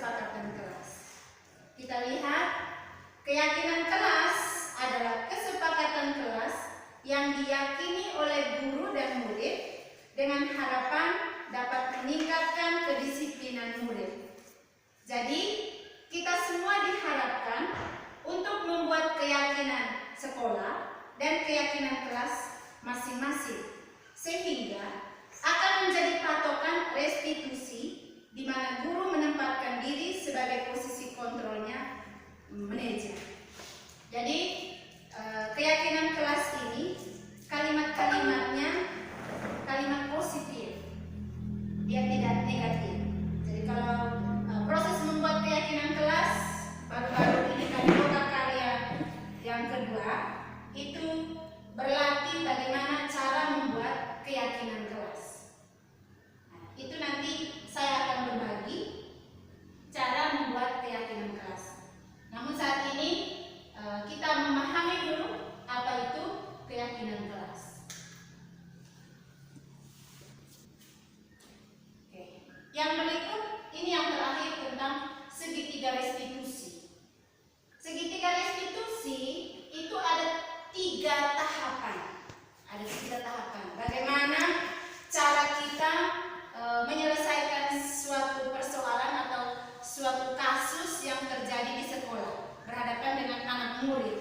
kesepakatan kelas. Kita lihat, keyakinan kelas adalah kesepakatan kelas yang diyakini oleh guru dan murid dengan harapan dapat meningkatkan kedisiplinan murid. Jadi, kita semua diharapkan untuk membuat keyakinan sekolah dan keyakinan kelas masing-masing, sehingga akan menjadi patokan restitusi di mana guru menempatkan diri sebagai posisi kontrolnya manajer. Jadi keyakinan kelas ini kalimat-kalimatnya kalimat positif, dia tidak negatif. Jadi kalau proses membuat keyakinan kelas baru-baru ini kami buka karya yang kedua itu berlatih bagaimana cara membuat keyakinan kelas. Nah, itu nanti saya akan berbagi cara membuat keyakinan kelas. Namun saat ini kita memahami dulu apa itu keyakinan kelas. Oke. Yang berikut ini yang terakhir tentang segitiga restitusi. Segitiga restitusi itu ada 3 tahapan. Ada 3 tahapan. Bagaimana cara kita menyelesaikan suatu persoalan atau suatu kasus yang terjadi di sekolah berhadapan dengan anak murid.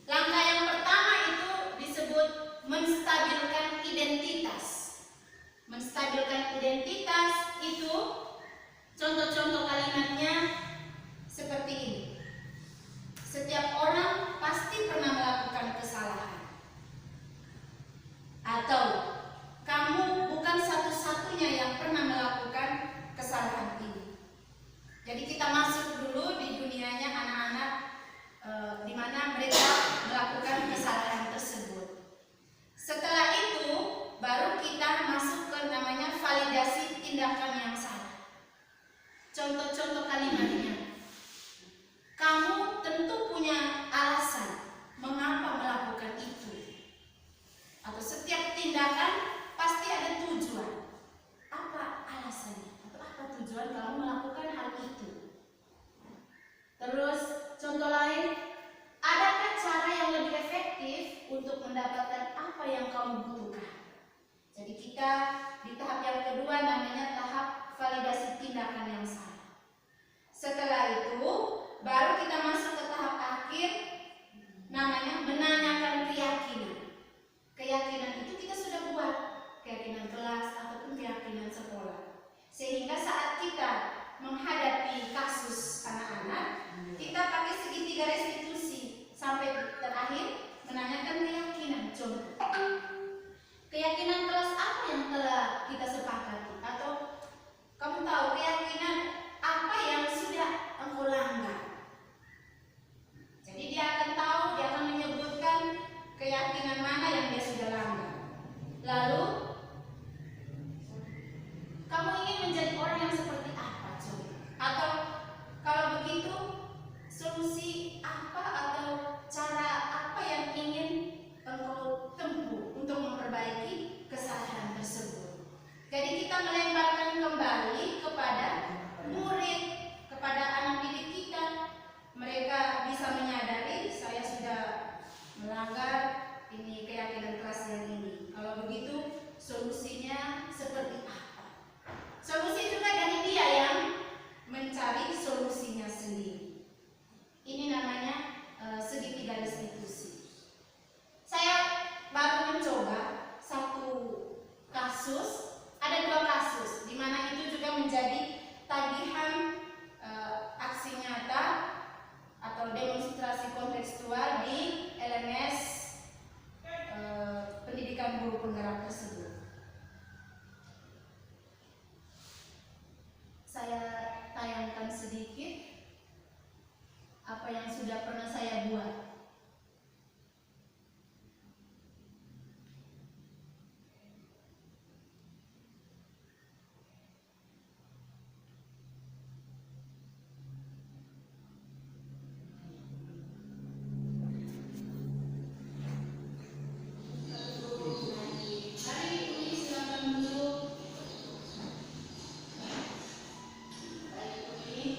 Langkah yang pertama itu disebut menstabilkan identitas. Menstabilkan identitas itu contoh-contoh kalimatnya seperti ini. Setiap orang pasti pernah melakukan kesalahan. Atau kamu bukan satu-satunya yang pernah melakukan kesalahan ini. Jadi kita masuk dulu di dunianya anak-anak di mana mereka melakukan kesalahan tersebut. Setelah itu baru kita masuk ke namanya validasi tindakan yang salah. Contoh-contoh kalimatnya. Kamu tentu punya alasan mengapa melakukan itu. Atau setiap tindakan pasti ada tujuan. Apa alasannya? Atau apa tujuan kamu melakukan hal itu? Terus contoh lain, adakah cara yang lebih efektif untuk mendapatkan apa yang kamu butuhkan? Jadi kita di tahap yang kedua namanya tahap validasi tindakan yang salah. Setelah itu baru kita masuk ke tahap akhir namanya menanyakan keyakinan. Keyakinan itu kita sudah buat, keyakinan kelas ataupun keyakinan sekolah. Sehingga saat kita menghadapi kasus anak-anak, kita pakai segitiga restitusi sampai terakhir menanyakan keyakinan. Contoh, keyakinan kelas apa yang telah kita sepakati? Atau kamu tahu keyakinan apa yang sudah engkau langgar? Jadi dia akan tahu, dia akan menyebutkan keyakinan mana yang dia sudah langgar. Lalu kamu ingin menjadi orang yang seperti apa, coba? Atau kalau begitu solusi apa atau cara apa yang ingin engkau tempuh untuk memperbaiki kesalahan tersebut? Jadi kita melemparkan kembali kepada murid, kepada anak didik kita. Mereka bisa menyadari saya sudah melanggar ini keyakinan kelas yang ini. Kalau begitu solusinya seperti apa? Solusi juga dari dia yang mencari solusinya sendiri. Ini namanya segitiga restitusi. Saya baru mencoba satu kasus, ada 2 kasus di mana itu juga menjadi tagihan aksi nyata atau demonstrasi kontekstual di LMS pendidikan guru penggerak tersebut. Saya tayangkan sedikit apa yang sudah pernah saya buat. Ini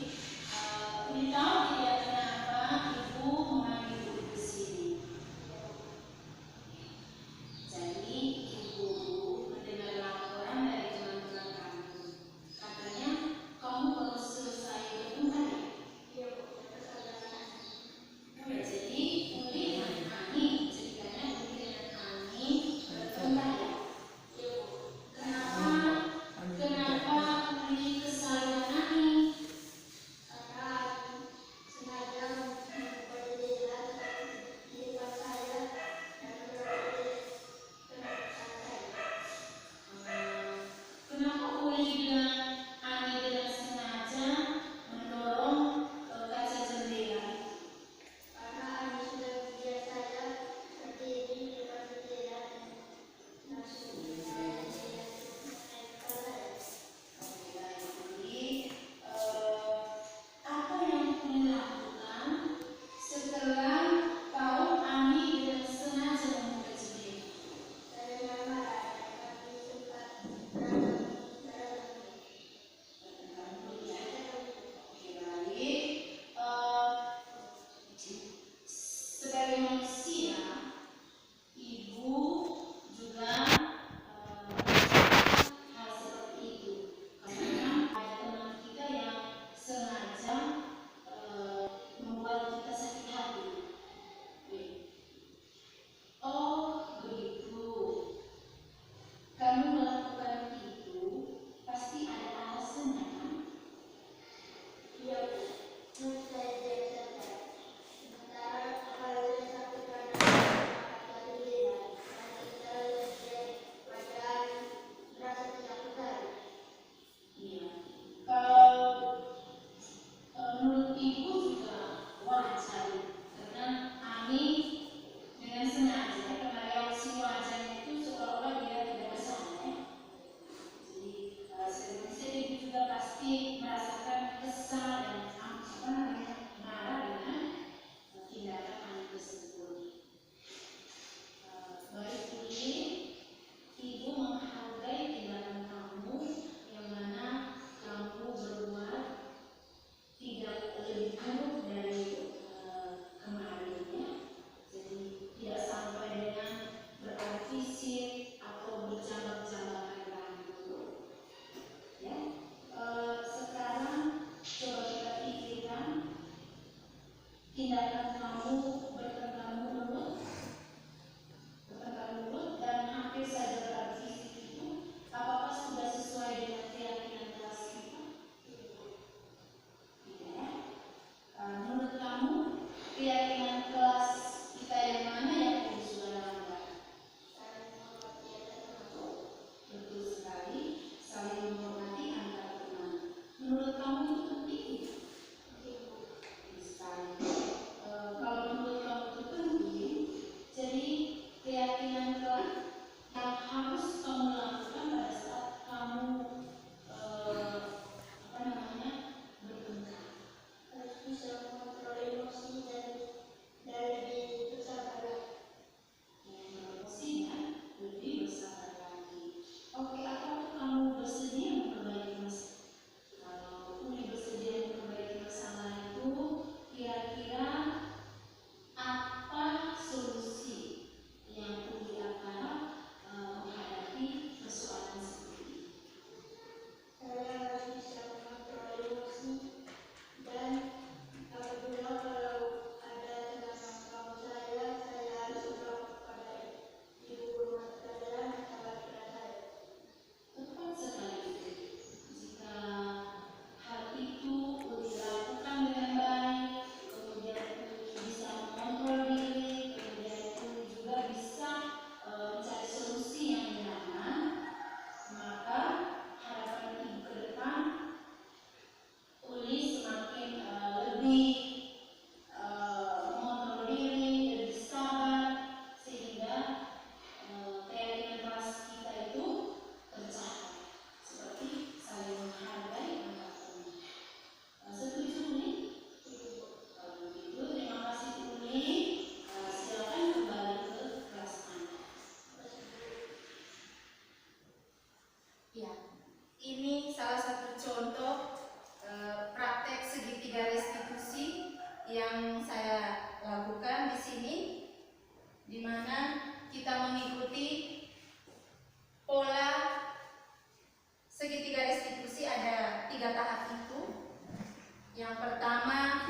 Yang pertama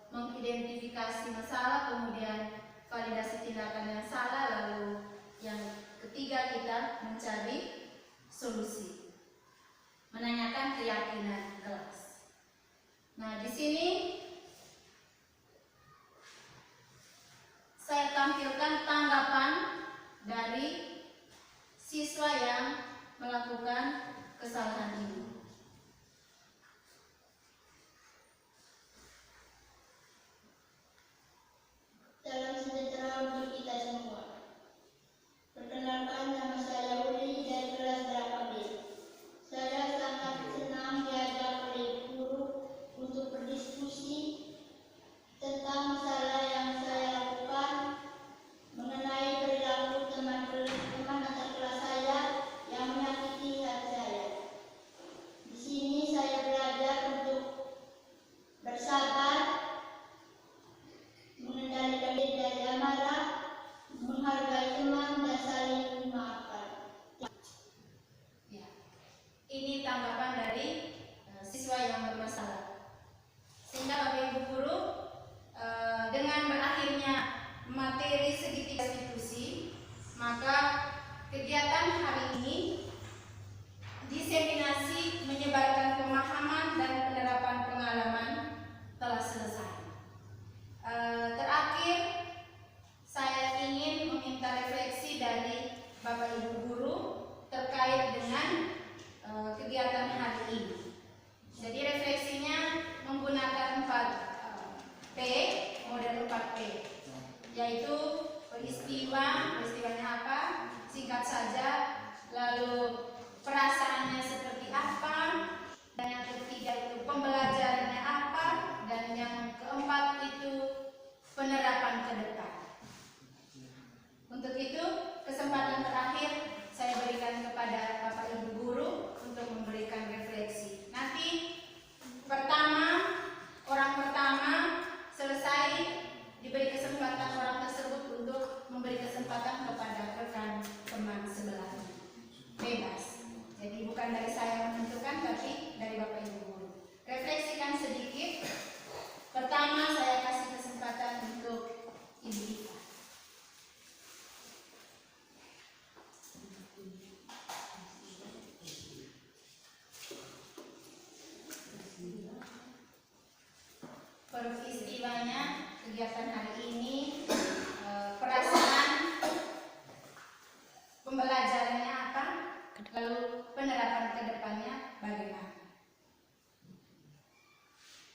mengidentifikasi masalah, kemudian validasi tindakan yang salah, lalu yang ketiga kita mencari solusi, menanyakan keyakinan kelas. Nah, di sini saya tampilkan tanggapan dari siswa yang melakukan kesalahan ini. Salam sejahtera untuk kita semua. Perkenalkan, nama saya Uli dari kelas 8B. Saya sangat senang diajak oleh guru untuk berdiskusi tentang masalah yang saya lakukan mengenai perilaku teman atau kelas saya yang menyakiti hati saya. Di sini saya belajar untuk bersabar, mengendalikan diri dari amarah, menghargai teman, dan saling memaafkan. Ya, ini tanggapan dari siswa yang bermasalah. Sehingga Bapak Ibu guru, dengan berakhirnya materi segitiga institusi, maka kegiatan hari ini diseminasi menyebarkan pemahaman dan penerapan pengalaman telah selesai. Terakhir, saya ingin meminta refleksi dari Bapak Ibu guru terkait dengan kegiatan hari ini. Jadi refleksinya menggunakan 4P, model 4P, yaitu peristiwanya apa, singkat saja, lalu perasaannya seperti apa, dan yang ketiga itu pembelajarannya apa, dan yang keempat itu penerapan ke depan. Untuk itu, kesempatan terakhir saya berikan kepada Bapak Ibu guru untuk memberikan refleksi. Nanti orang pertama selesai, diberi kesempatan orang tersebut untuk memberi kesempatan kepada rekan teman sebelahnya. Bebas. Jadi bukan dari saya menentukan, tapi dari Bapak Ibu guru. Refleksikan sedikit. Pertama, saya kasih kesempatan untuk Ibu Ika. Peristiwanya, kegiatan hari ini, perasaan, pembelajarannya apa, lalu penerapan ke depannya bagaimana.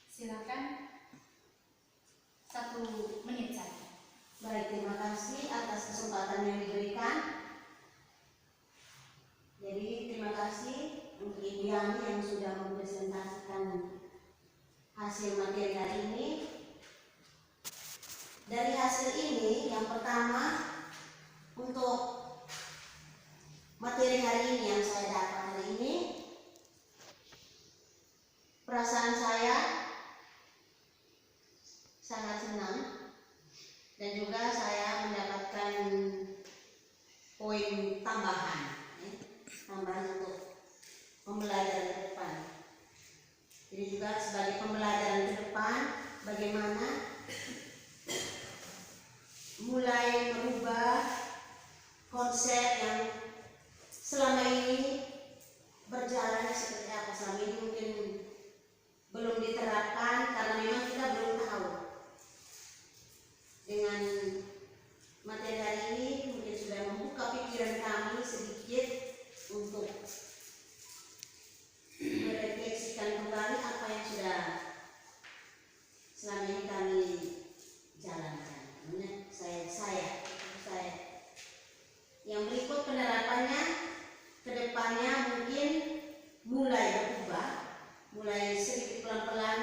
Silakan, 1 menit saja. Baik, terima kasih atas kesempatan yang diberikan. Jadi terima kasih untuk Ibu Yani yang sudah mempresentasikan hasil materi hari ini. Dari hasil ini, yang pertama, untuk materi hari ini yang saya dapat hari ini, perasaan saya sangat senang, dan juga saya mendapatkan poin tambahan untuk pembelajaran ke depan. Jadi juga sebagai pembelajaran ke depan, bagaimana mulai merubah konsep yang selama ini berjalan seperti apa. Selama ini mungkin belum diterapkan karena memang kita belum tahu. Dengan materi hari ini mungkin sudah membuka pikiran kami sedikit untuk merefleksikan kembali apa yang sudah selama ini kami jalankan. Saya yang berikut penerapannya ke depannya mungkin mulai berubah, mulai sedikit pelan-pelan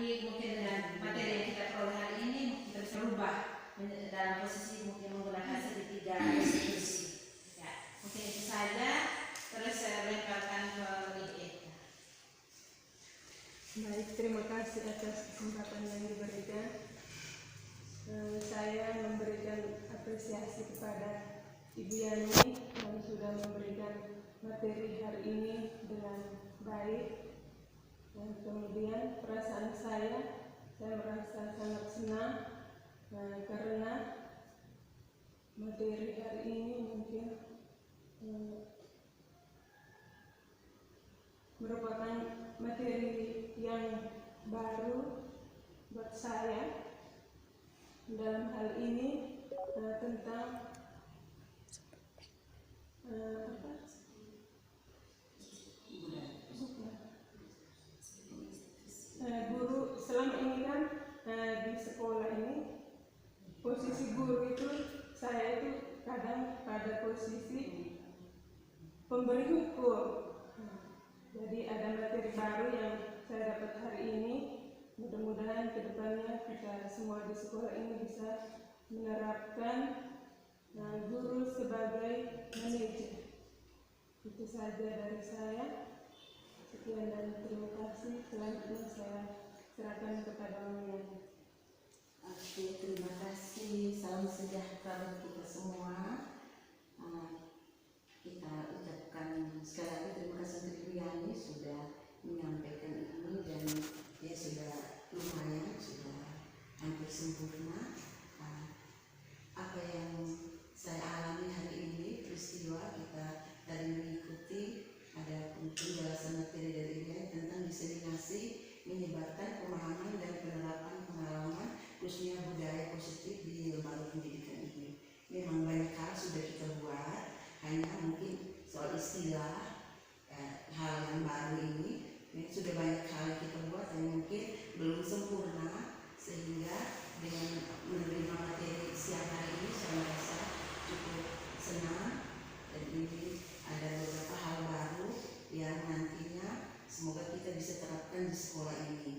nanti mungkin dengan materi yang kita peroleh hari ini kita bisa rubah dalam posisi mungkin menggunakan segitiga institusi. Ya, mungkin itu saja. Terus saya lemparkan ke Ibu. Baik, terima kasih atas kesempatan yang diberikan. Saya memberikan apresiasi kepada Ibu Yani yang sudah memberikan materi hari ini dengan baik. Dan kemudian perasaan saya merasa sangat senang karena materi hari ini mungkin merupakan materi yang baru buat saya dalam hal ini tentang guru. Selama ini kan di sekolah ini posisi guru itu saya itu kadang pada posisi pemberi hukum. Jadi ada materi baru yang saya dapat hari ini. Mudah-mudahan kedepannya kita semua di sekolah ini bisa menerapkan guru sebagai manajer. Itu saja dari saya. Sekian dan terima kasih. Selanjutnya saya serahkan kepada Mami. Oke, terima kasih. Salam sejahtera bagi kita semua. Kita ucapkan sekali lagi terima kasih untuk Ibu Yani sudah menyampaikan ini dan dia sudah lumayan, sudah hampir sempurna. Apa yang saya alami hari ini, peristiwa kita tadi mengikuti ada penjelasan materi dari Ibu Yani tentang diseminasi menyebarkan pemahaman dan penerapan pengalaman khususnya budaya positif di lembaga pendidikan ini. Memang banyak hal sudah kita buat, hanya mungkin soal istilah hal yang baru ini sudah banyak hal yang kita buat yang mungkin belum sempurna, sehingga dengan menerima materi siang hari ini saya merasa cukup senang dan ini ada beberapa hal baru yang nantinya semoga kita bisa terapkan di sekolah ini.